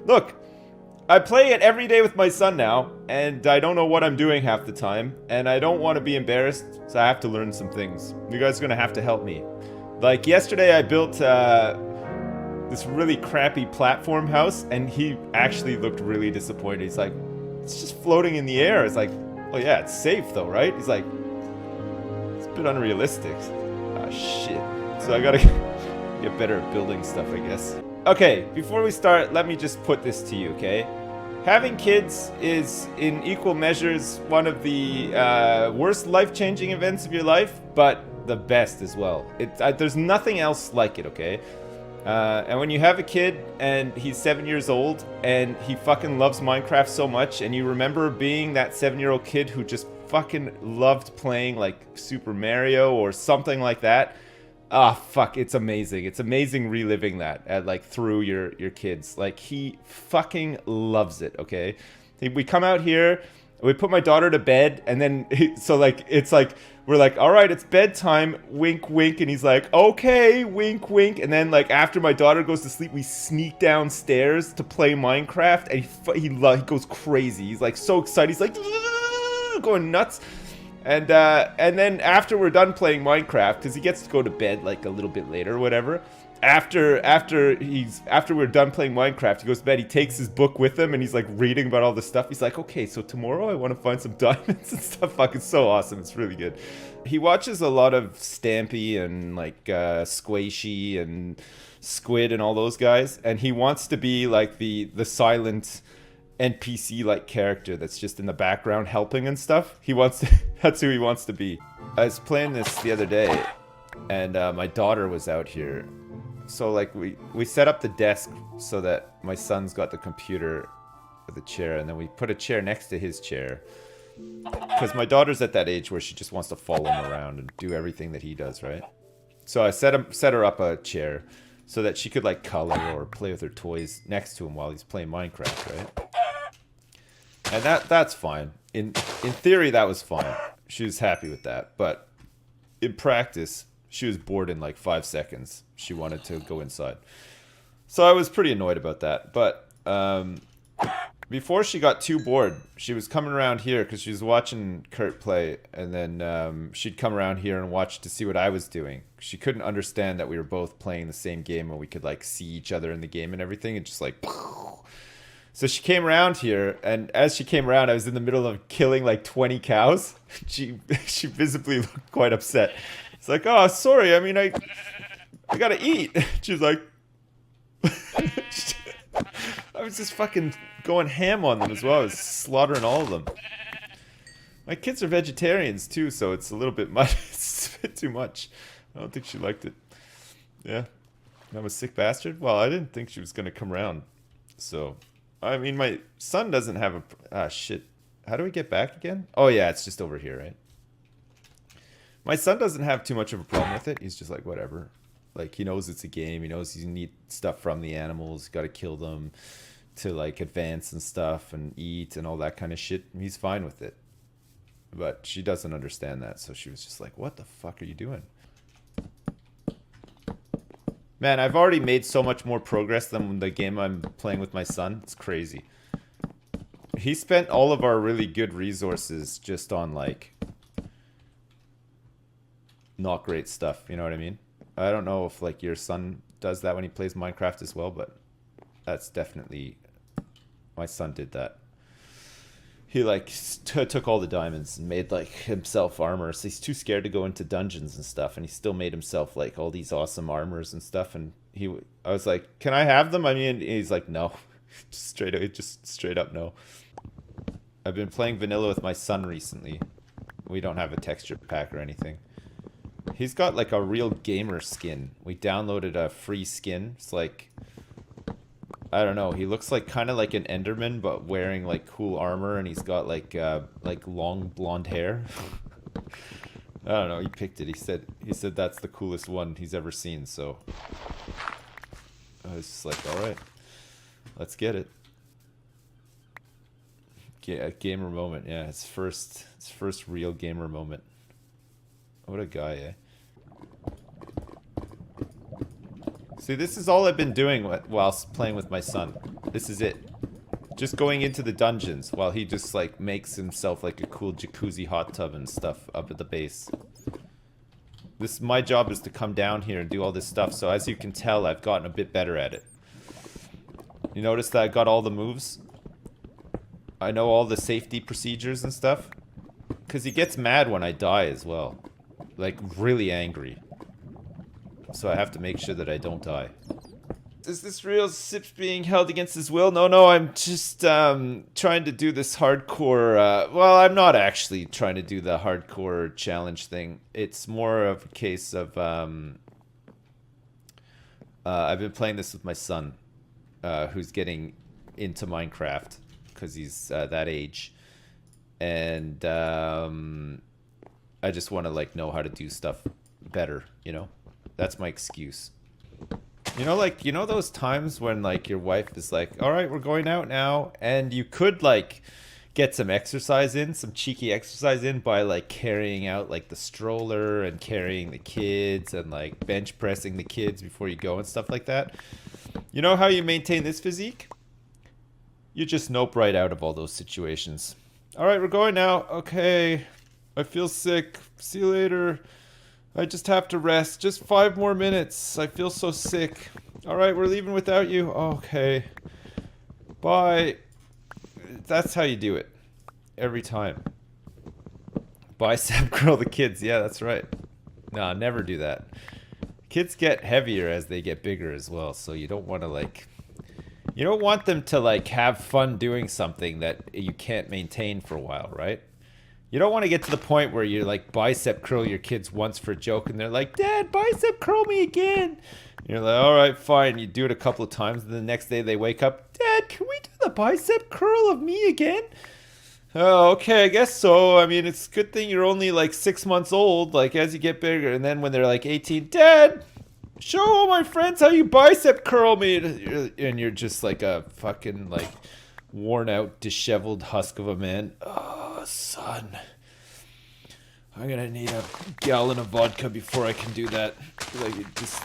Look, I play it every day with my son now, and I don't know what I'm doing half the time, and I don't want to be embarrassed, so I have to learn some things. You guys are gonna have to help me. Like yesterday, I built this really crappy platform house, and he actually looked really disappointed. He's like, "It's just floating in the air." It's like, "Oh yeah, it's safe though, right?" He's like, "It's a bit unrealistic." Ah, shit. So I gotta get better at building stuff, I guess. Okay, before we start, let me just put this to you, okay? Having kids is, in equal measures, one of the worst life-changing events of your life, but the best as well. There's nothing else like it, okay? And when you have a kid and he's 7 years old and he fucking loves Minecraft so much, and you remember being that 7-year-old kid who just fucking loved playing like Super Mario or something like that. Ah, fuck, it's amazing. It's amazing reliving that at, like, through your kids. Like, he fucking loves it, okay? We come out here, we put my daughter to bed, and then, so, like, it's like, we're like, all right, it's bedtime, wink, wink, and he's like, okay, wink, wink, and then, like, after my daughter goes to sleep, we sneak downstairs to play Minecraft, and he goes crazy. He's, like, so excited. He's, like, going nuts. And then after we're done playing Minecraft, because he gets to go to bed like a little bit later or whatever. After we're done playing Minecraft, he goes to bed. He takes his book with him and he's like reading about all this stuff. He's like, okay, so tomorrow I want to find some diamonds and stuff. Fuck, it's so awesome. It's really good. He watches a lot of Stampy and like Squishy and Squid and all those guys, and he wants to be like the silent NPC-like character that's just in the background helping and stuff. He wants to, that's who he wants to be. I was playing this the other day, and my daughter was out here. So like we set up the desk so that my son's got the computer with a chair, and then we put a chair next to his chair. Because my daughter's at that age where she just wants to follow him around and do everything that he does, right? So I set her up a chair so that she could like color or play with her toys next to him while he's playing Minecraft, right? And that's fine. In theory, that was fine. She was happy with that. But in practice, she was bored in like 5 seconds. She wanted to go inside. So I was pretty annoyed about that. But before she got too bored, she was coming around here because she was watching Kurt play. And then she'd come around here and watch to see what I was doing. She couldn't understand that we were both playing the same game and we could like see each other in the game and everything. And just like... So she came around here, and as she came around, I was in the middle of killing like 20 cows. She visibly looked quite upset. It's like, oh, sorry, I mean, I gotta eat. She was like... I was just fucking going ham on them as well. I was slaughtering all of them. My kids are vegetarians too, so it's a little bit much. It's a bit too much. I don't think she liked it. Yeah. I'm a sick bastard? Well, I didn't think she was gonna come around, so... I mean, my son doesn't have a... Ah, shit. How do we get back again? Oh, yeah, it's just over here, right? My son doesn't have too much of a problem with it. He's just like, whatever. Like, he knows it's a game. He knows you need stuff from the animals. You gotta kill them to, like, advance and stuff and eat and all that kind of shit. He's fine with it. But she doesn't understand that, so she was just like, what the fuck are you doing? Man, I've already made so much more progress than the game I'm playing with my son. It's crazy. He spent all of our really good resources just on, like, not great stuff, you know what I mean? I don't know if, like, your son does that when he plays Minecraft as well, but that's definitely... My son did that. He, like, took all the diamonds and made, like, himself armor. So he's too scared to go into dungeons and stuff. And he still made himself, like, all these awesome armors and stuff. And I was like, can I have them? I mean, he's like, no. just straight up no. I've been playing vanilla with my son recently. We don't have a texture pack or anything. He's got, like, a real gamer skin. We downloaded a free skin. It's like... I don't know. He looks like kind of like an Enderman, but wearing like cool armor, and he's got like long blonde hair. I don't know. He picked it. He said that's the coolest one he's ever seen. So I was just like, all right, let's get it. Gamer moment. Yeah, it's first real gamer moment. What a guy, eh? See, this is all I've been doing whilst playing with my son. This is it. Just going into the dungeons while he just, like, makes himself, like, a cool jacuzzi hot tub and stuff up at the base. My job is to come down here and do all this stuff, so as you can tell, I've gotten a bit better at it. You notice that I got all the moves? I know all the safety procedures and stuff. Because he gets mad when I die as well. Like, really angry. So I have to make sure that I don't die. Is this real? Sips being held against his will? No, I'm just trying to do this hardcore... well, I'm not actually trying to do the hardcore challenge thing. It's more of a case of... I've been playing this with my son, who's getting into Minecraft, because he's that age. And I just want to, like, know how to do stuff better, you know? That's my excuse. You know, like, you know those times when, like, your wife is like, all right, we're going out now, and you could, like, get some exercise in, some cheeky exercise in by, like, carrying out, like, the stroller and carrying the kids and, like, bench pressing the kids before you go and stuff like that. You know how you maintain this physique? You just nope right out of all those situations. All right, we're going now. Okay, I feel sick. See you later. I just have to rest. Just 5 more minutes. I feel so sick. All right, we're leaving without you. Okay. Bye. That's how you do it. Every time. Bicep curl the kids. Yeah, that's right. No, never do that. Kids get heavier as they get bigger as well, so you don't want to, like... You don't want them to, like, have fun doing something that you can't maintain for a while, right? You don't want to get to the point where you, like, bicep curl your kids once for a joke and they're like, Dad, bicep curl me again. And you're like, all right, fine. You do it a couple of times and the next day they wake up, Dad, can we do the bicep curl of me again? Oh, okay, I guess so. I mean, it's a good thing you're only, like, 6 months old, like, as you get bigger. And then when they're, like, 18, Dad, show all my friends how you bicep curl me. And you're just, like, a fucking, like... worn out, disheveled husk of a man. Oh, son. I'm gonna need a gallon of vodka before I can do that. Like,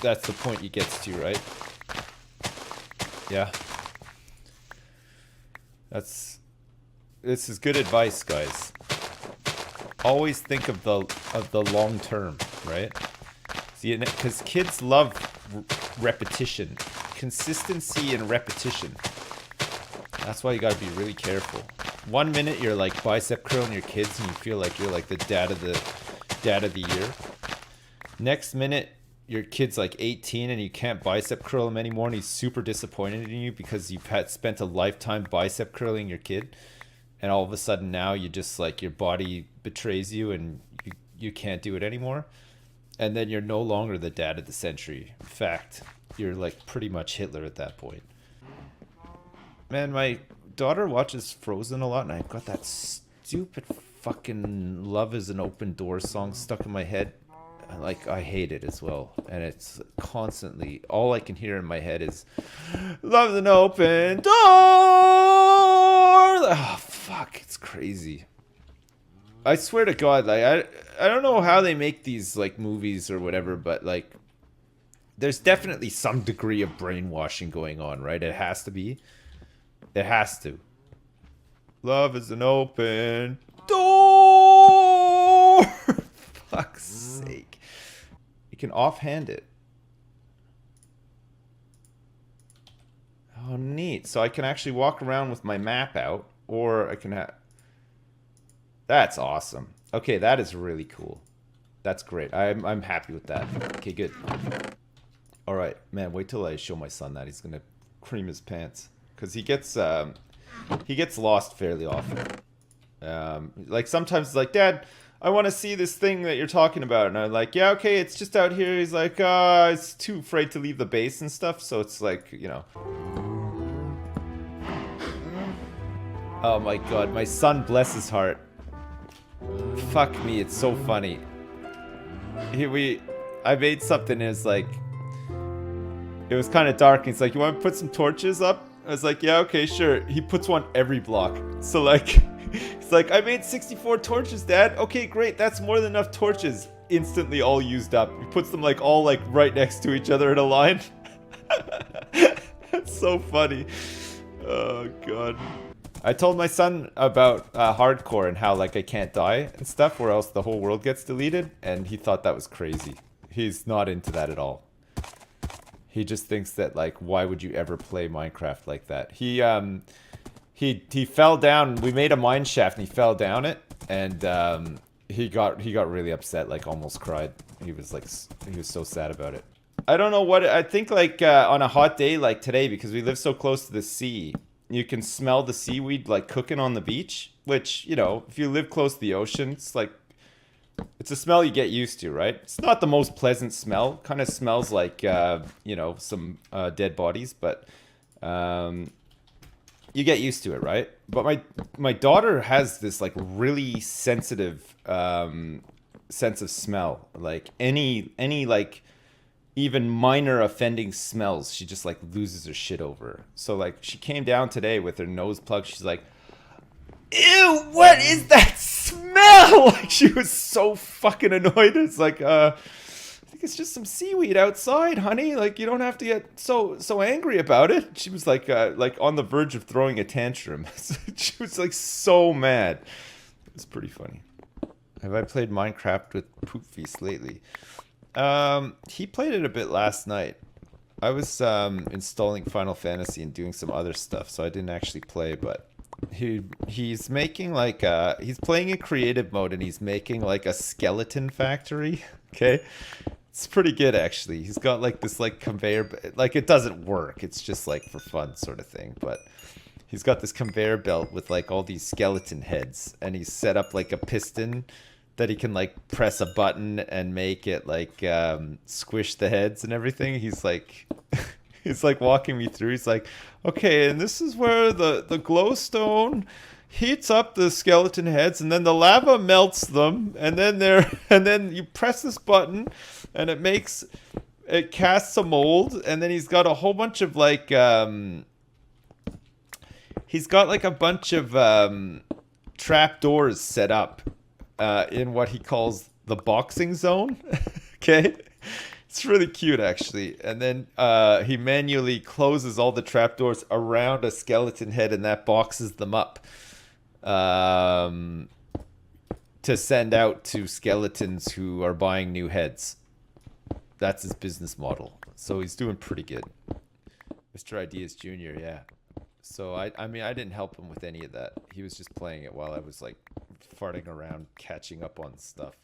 that's the point you get to, right? Yeah. This is good advice, guys. Always think of the long term, right? See, because kids love repetition. Consistency and repetition. That's why you gotta be really careful. 1 minute you're like bicep curling your kids and you feel like you're like the dad of the year. Next minute your kid's like 18 and you can't bicep curl him anymore and he's super disappointed in you because you've spent a lifetime bicep curling your kid. And all of a sudden now you just like your body betrays you and you can't do it anymore. And then you're no longer the dad of the century. In fact, you're like pretty much Hitler at that point. Man, my daughter watches Frozen a lot, and I've got that stupid fucking Love is an Open Door song stuck in my head. Like, I hate it as well. And it's constantly, all I can hear in my head is, Love is an open door! Oh, fuck, it's crazy. I swear to God, like, I don't know how they make these, like, movies or whatever, but, like, there's definitely some degree of brainwashing going on, right? It has to be. It has to. Love is an open door. Fuck's sake. You can offhand it. Oh, neat. So I can actually walk around with my map out, or I can have... That's awesome. Okay, that is really cool. That's great. I'm happy with that. Okay, good. All right, man. Wait till I show my son that. He's gonna cream his pants. Because he gets lost fairly often. Like, sometimes it's like, Dad, I want to see this thing that you're talking about. And I'm like, yeah, okay, it's just out here. He's like, it's too afraid to leave the base and stuff. So it's like, you know. Oh my God, my son, bless his heart. Fuck me, it's so funny. I made something and it's like, it was kind of dark. And he's like, you want to put some torches up? I was like, yeah, okay, sure. He puts one every block. So, like, it's like, I made 64 torches, Dad. Okay, great. That's more than enough torches. Instantly all used up. He puts them, like, all, like, right next to each other in a line. That's so funny. Oh god. I told my son about hardcore and how like I can't die and stuff, or else the whole world gets deleted, and he thought that was crazy. He's not into that at all. He just thinks that like, why would you ever play Minecraft like that? He fell down. We made a mine shaft and he fell down it, and he got really upset, like almost cried. He was so sad about it. I don't know what I think. Like on a hot day like today, because we live so close to the sea, you can smell the seaweed like cooking on the beach. Which, you know, if you live close to the ocean, it's like, it's a smell you get used to, right? It's not the most pleasant smell. Kind of smells like you know, some dead bodies, but you get used to it, right? But my daughter has this like really sensitive sense of smell. Like any like even minor offending smells, she just like loses her shit over. So like she came down today with her nose plugged. She's like, ew, what is that smell? Like she was so fucking annoyed. It's like, I think it's just some seaweed outside, honey. Like you don't have to get so angry about it. She was like on the verge of throwing a tantrum. She was like so mad. It was pretty funny. Have I played Minecraft with Poop Feast lately? He played it a bit last night. I was installing Final Fantasy and doing some other stuff, so I didn't actually play, but he's making like he's playing in creative mode and he's making like a skeleton factory. Okay, it's pretty good actually. He's got like this like conveyor, like it doesn't work, it's just like for fun sort of thing, but he's got this conveyor belt with like all these skeleton heads, and he's set up like a piston that he can like press a button and make it like squish the heads and everything. He's like he's like walking me through. He's like, okay, and this is where the glowstone heats up the skeleton heads, and then the lava melts them, and then you press this button and it casts a mold, and then he's got a whole bunch of like he's got like a bunch of trap doors set up in what he calls the boxing zone. Okay, it's really cute actually. And then he manually closes all the trapdoors around a skeleton head, and that boxes them up to send out to skeletons who are buying new heads. That's his business model. So he's doing pretty good. Mr. Ideas Jr., yeah. So I mean, I didn't help him with any of that. He was just playing it while I was like farting around catching up on stuff.